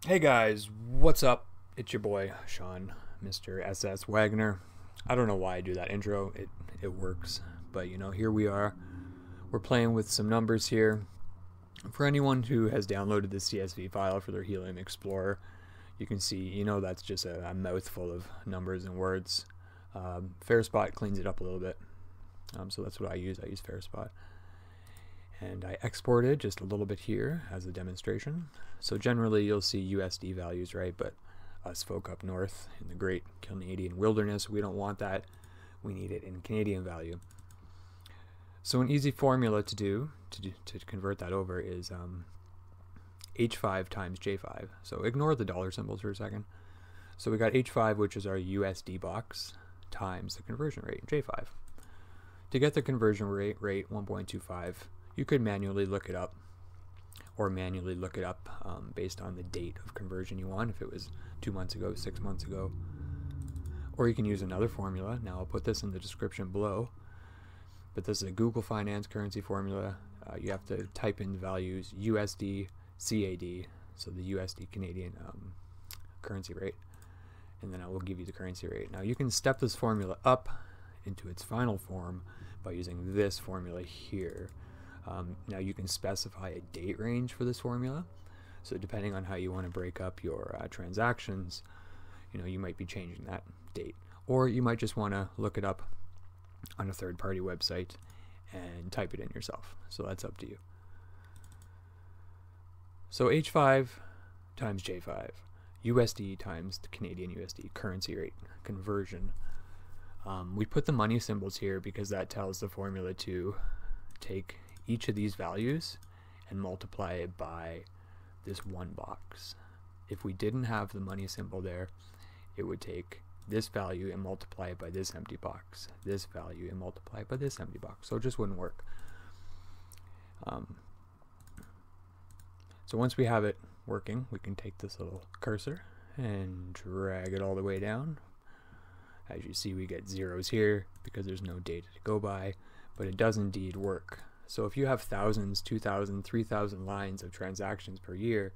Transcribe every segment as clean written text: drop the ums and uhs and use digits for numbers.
Hey guys, what's up? It's your boy Sean, Mr. SS Wagner. I don't know why I do that intro. It works, but here we are. We're playing with some numbers here. For anyone who has downloaded the CSV file for their Helium Explorer, you can see, that's just a mouthful of numbers and words. Fairspot cleans it up a little bit, so that's what I use. I use Fairspot. And I exported just a little bit here as a demonstration. So generally you'll see USD values, right? But us folk up north in the great Canadian wilderness, we don't want that. We need it in Canadian value. So an easy formula to convert that over is H5 times J5. So ignore the dollar symbols for a second. So we got H5, which is our USD box, times the conversion rate, J5. To get the conversion rate 1.25, you could manually look it up, or manually look it up based on the date of conversion you want, if it was 2 months ago, 6 months ago. Or you can use another formula. Now I'll put this in the description below, but this is a GOOGLEFINANCE currency formula. You have to type in the values USDCAD, so the USD Canadian currency rate, and then I will give you the currency rate. Now you can step this formula up into its final form by using this formula here. Now you can specify a date range for this formula. So depending on how you want to break up your transactions, you might be changing that date. Or you might just want to look it up on a third-party website and type it in yourself. So that's up to you. So H5 times J5, USD times the Canadian USD currency rate conversion. We put the money symbols here because that tells the formula to take each of these values and multiply it by this one box. If we didn't have the money symbol there, it would take this value and multiply it by this empty box, this value and multiply it by this empty box. So it just wouldn't work. So once we have it working, we can take this little cursor and drag it all the way down. As you see, we get zeros here because there's no data to go by, but it does indeed work. So if you have thousands, 2,000, 3,000 lines of transactions per year,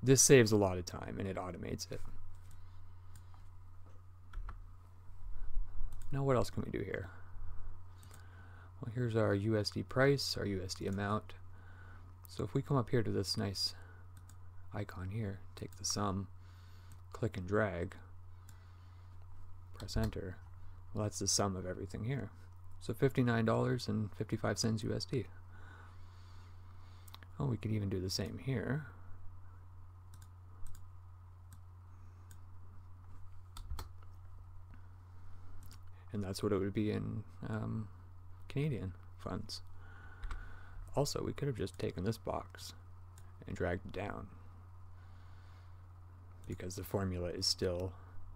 this saves a lot of time and it automates it. Now what else can we do here? Well, here's our USD price, our USD amount. So if we come up here to this nice icon here, take the sum, click and drag, press enter, well, that's the sum of everything here. So $59.55 USD. Oh, we could even do the same here. And that's what it would be in Canadian funds. Also, we could have just taken this box and dragged it down, because the formula is still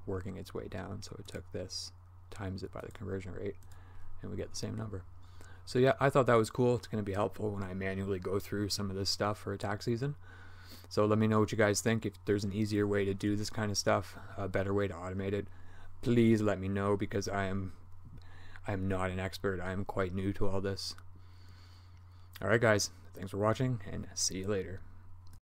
working its way down. So it took this, times it by the conversion rate, and we get the same number. So yeah, I thought that was cool. It's going to be helpful when I manually go through some of this stuff for a tax season. So let me know what you guys think. If there's an easier way to do this kind of stuff, a better way to automate it, please let me know, because I am not an expert. I am quite new to all this. Alright guys, thanks for watching, and see you later.